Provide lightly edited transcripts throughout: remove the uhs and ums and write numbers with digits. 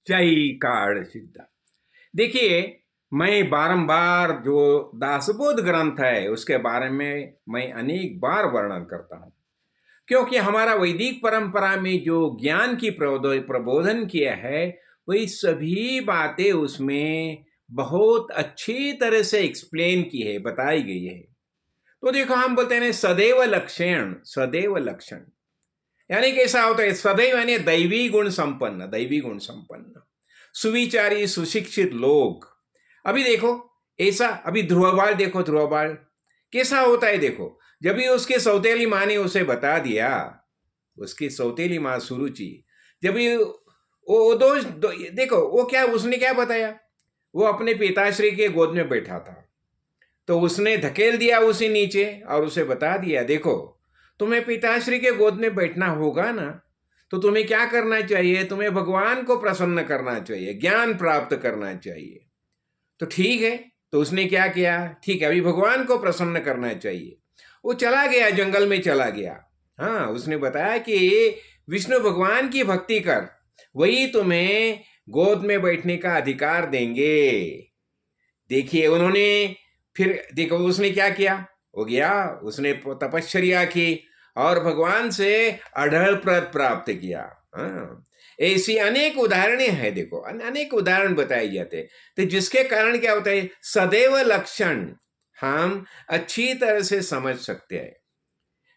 जय कार सिद्धा। देखिए, मैं बारंबार जो दासबोध ग्रंथ है उसके बारे में मैं अनेक बार वर्णन करता हूँ, क्योंकि हमारा वैदिक परंपरा में जो ज्ञान की प्रबोधन किया है वही सभी बातें उसमें बहुत अच्छी तरह से एक्सप्लेन की है, बताई गई है। तो देखो, हम बोलते हैं सदैव लक्षण, सदैव लक्षण यानी कैसा होता है? सदैव यानी दैवी गुण संपन्न, दैवी गुण संपन्न, सुविचारी सुशिक्षित लोग। अभी देखो, ऐसा अभी ध्रुवबाल देखो, ध्रुवबाल कैसा होता है देखो। जब भी उसके सौतेली माँ ने उसे बता दिया, उसकी सौतेली माँ सुरुचि, जब भी वो देखो, वो क्या, उसने क्या बताया, वो अपने पिताश्री के गोद में बैठा था, तो उसने धकेल दिया उसे नीचे और उसे बता दिया, देखो तुम्हें पिताश्री के गोद में बैठना होगा ना, तो तुम्हें क्या करना चाहिए, तुम्हें भगवान को प्रसन्न करना चाहिए, ज्ञान प्राप्त करना चाहिए। तो ठीक है, तो उसने क्या किया, ठीक है अभी भगवान को प्रसन्न करना चाहिए। वो चला गया, जंगल में चला गया। हाँ, उसने बताया कि विष्णु भगवान की भक्ति कर, वही तुम्हें गोद में बैठने का अधिकार देंगे। देखिए, उन्होंने फिर देखो उसने क्या किया, हो गया, उसने तपश्चर्या की और भगवान से अढ़ल पद प्राप्त किया। हाँ, ऐसी अनेक उदाहरणें हैं, देखो अनेक उदाहरण बताए जाते हैं। तो जिसके कारण क्या होता है, सदैव लक्षण हम अच्छी तरह से समझ सकते हैं।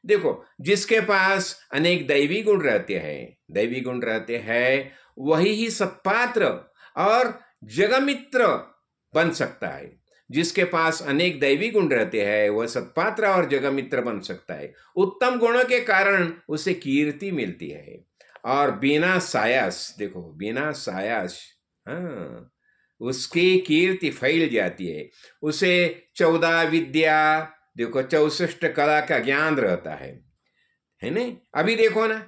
देखो, जिसके पास अनेक दैवी गुण रहते हैं, दैवी गुण रहते हैं, वही ही सत्पात्र और जगमित्र बन सकता है। जिसके पास अनेक दैवी गुण रहते हैं वह सत्पात्र और जगमित्र बन सकता है। उत्तम गुणों के कारण उसे कीर्ति मिलती है और बिना सायास, देखो बिना सायास, हाँ, उसकी कीर्ति फैल जाती है। उसे 14 विद्या, देखो 64 कला का ज्ञान रहता है नहीं? अभी देखो ना,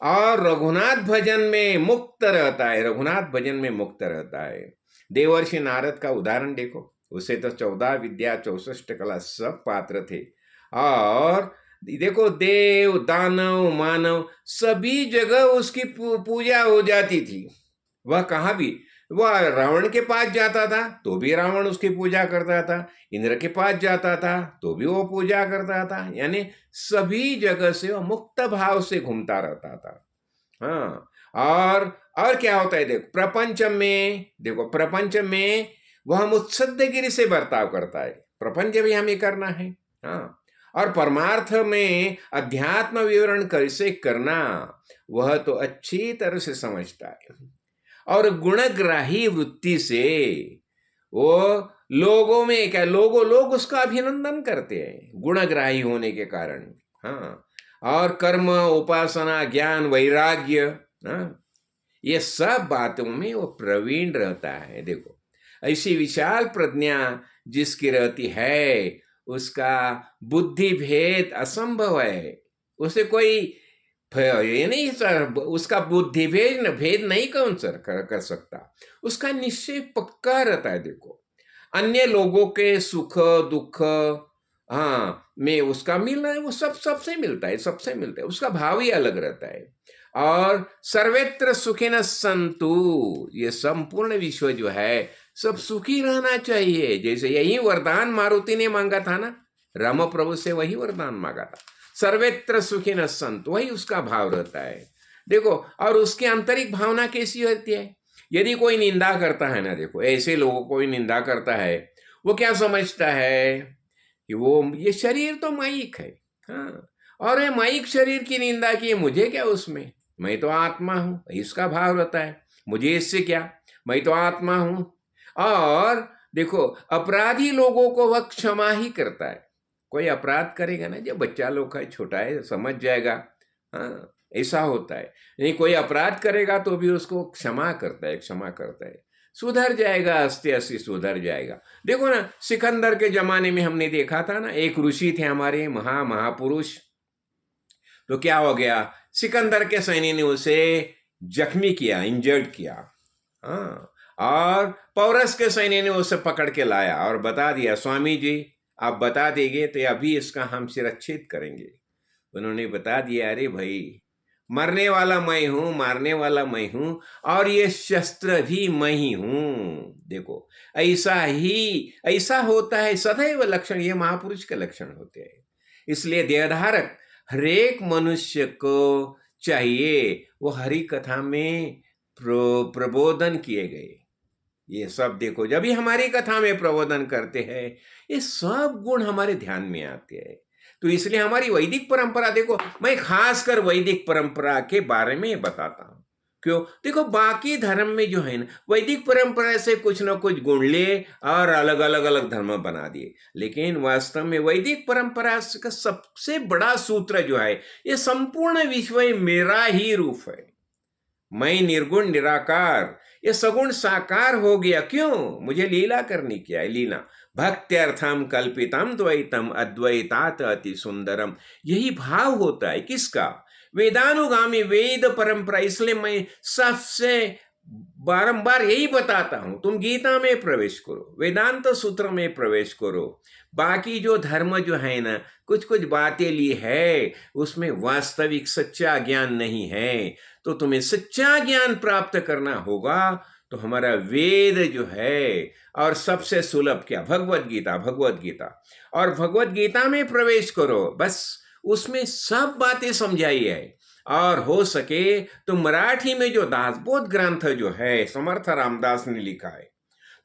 और रघुनाथ भजन में मुक्त रहता है, रघुनाथ भजन में मुक्त रहता है। देवर्षि नारद का उदाहरण देखो, उसे तो 14 विद्या 64 कला सब पात्र थे, और देखो देव दानव मानव सभी जगह उसकी पूजा हो जाती थी। वह कहाँ भी, वह रावण के पास जाता था तो भी रावण उसकी पूजा करता था, इंद्र के पास जाता था तो भी वो पूजा करता था, यानी सभी जगह से वो मुक्त भाव से घूमता रहता था। हाँ, और क्या होता है देखो, प्रपंच में, देखो प्रपंच में वह मुत्सद्देगिरी से बर्ताव करता है, प्रपंच भी हमें करना है। हाँ, और परमार्थ में अध्यात्म विवरण कैसे करना वह तो अच्छी तरह से समझता है। और गुणग्राही वृत्ति से वो लोगों में क्या, लोग उसका अभिनंदन करते हैं गुणग्राही होने के कारण। हाँ, और कर्म उपासना ज्ञान वैराग्य, हाँ, ये सब बातों में वो प्रवीण रहता है। देखो, ऐसी विशाल प्रज्ञा जिसकी रहती है उसका बुद्धि भेद असंभव है। उसे कोई ये नहीं सर, उसका बुद्धि भेद नहीं कौन सर कर सकता। उसका निश्चय पक्का रहता है। देखो, अन्य लोगों के सुख दुख, हाँ, में उसका मिलना है, वो सबसे मिलता है, सबसे मिलता है, उसका भाव ही अलग रहता है। और सर्वत्र सुखिनः सन्तु, ये संपूर्ण विश्व जो है सब सुखी रहना चाहिए। जैसे यही वरदान मारुति ने मांगा था ना, राम प्रभु से वही वरदान मांगा था, सर्वत्र सुखिनः सन्तु, वही उसका भाव रहता है। देखो, और उसकी आंतरिक भावना कैसी होती है। यदि कोई निंदा करता है ना, देखो ऐसे लोगों कोई निंदा करता है, वो क्या समझता है कि वो ये शरीर तो माइक है। हाँ, और ये माइक शरीर की निंदा की, मुझे क्या उसमें, मैं तो आत्मा हूं, इसका भाव रहता है, मुझे इससे क्या, मैं तो आत्मा हूं। और देखो, अपराधी लोगों को वह क्षमा ही करता है। कोई अपराध करेगा ना, जो बच्चा लोग है, छोटा है, समझ जाएगा। हाँ, ऐसा होता है। नहीं, कोई अपराध करेगा तो भी उसको क्षमा करता है, क्षमा करता है, सुधर जाएगा, अस्ते अस्ते सुधर जाएगा। देखो ना, सिकंदर के जमाने में हमने देखा था ना, एक ऋषि थे हमारे महापुरुष, तो क्या हो गया, सिकंदर के सैनिक ने उसे जख्मी किया, इंजर्ड किया। हाँ, और पौरस के सैनिक ने उसे पकड़ के लाया और बता दिया, स्वामी जी आप बता देंगे तो अभी इसका हम शिरच्छेद करेंगे। उन्होंने बता दिया, अरे भाई मरने वाला मैं हूं, मारने वाला मैं हूं, और ये शस्त्र भी मैं ही हूं। देखो, ऐसा होता है सदैव लक्षण, ये महापुरुष के लक्षण होते हैं। इसलिए देहधारक हरेक मनुष्य को चाहिए वो हरि कथा में प्रबोधन किए गए ये सब। देखो, जब भी हमारी कथा में प्रबोधन करते हैं, ये सब गुण हमारे ध्यान में आते हैं। तो इसलिए हमारी वैदिक परंपरा, देखो, मैं खासकर वैदिक परंपरा के बारे में बताता हूं। क्यों? देखो, बाकी धर्म में जो है ना, वैदिक परंपरा से कुछ ना कुछ गुण ले और अलग अलग अलग धर्म बना दिए, लेकिन वास्तव में वैदिक परंपरा का सबसे बड़ा सूत्र जो है, ये संपूर्ण विश्व मेरा ही रूप है। मैं निर्गुण निराकार, ये सगुण साकार हो गया। क्यों? मुझे लीला करनी क्या है? लीला भक्त्यर्थम कल्पितम द्वैतम अद्वैतात अति सुंदरम, यही भाव होता है किसका? वेदानुगामी, वेद परंपरा। इसलिए मैं सबसे बारंबार यही बताता हूं, तुम गीता में प्रवेश करो, वेदांत सूत्र में प्रवेश करो। बाकी जो धर्म जो है ना, कुछ कुछ बातें ली है, उसमें वास्तविक सच्चा ज्ञान नहीं है। तो तुम्हें सच्चा ज्ञान प्राप्त करना होगा तो हमारा वेद जो है, और सबसे सुलभ क्या? भगवत गीता। भगवत गीता और भगवत गीता में प्रवेश करो, बस उसमें सब बातें समझाई है। और हो सके तो मराठी में जो दासबोध ग्रंथ जो है, समर्थ रामदास ने लिखा है,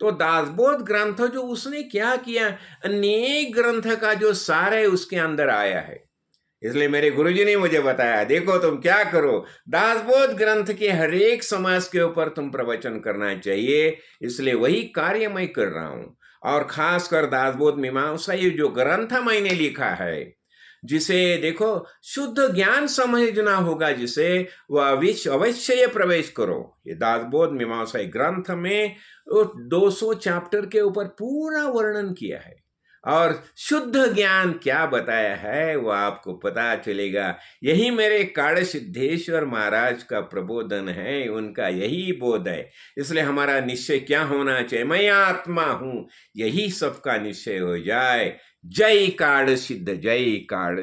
तो दासबोध ग्रंथ जो उसने क्या किया, अनेक ग्रंथ का जो सार है उसके अंदर आया है। इसलिए मेरे गुरुजी ने मुझे बताया, देखो तुम क्या करो, दासबोध ग्रंथ के हर एक समास के ऊपर तुम प्रवचन करना चाहिए। इसलिए वही कार्य मैं कर रहा हूं। और खासकर दासबोध मीमांसा, ये जो ग्रंथ मैंने लिखा है, जिसे देखो शुद्ध ज्ञान समझना होगा, जिसे वह अवश्य ये प्रवेश करो। ये दासबोध मीमांसा ग्रंथ में 200 चैप्टर के ऊपर पूरा वर्णन किया है, और शुद्ध ज्ञान क्या बताया है वो आपको पता चलेगा। यही मेरे काड़ सिद्धेश्वर महाराज का प्रबोधन है, उनका यही बोध है। इसलिए हमारा निश्चय क्या होना चाहिए? मैं आत्मा हूं, यही सबका निश्चय हो जाए। जय काड़ सिद्ध, जय काड़।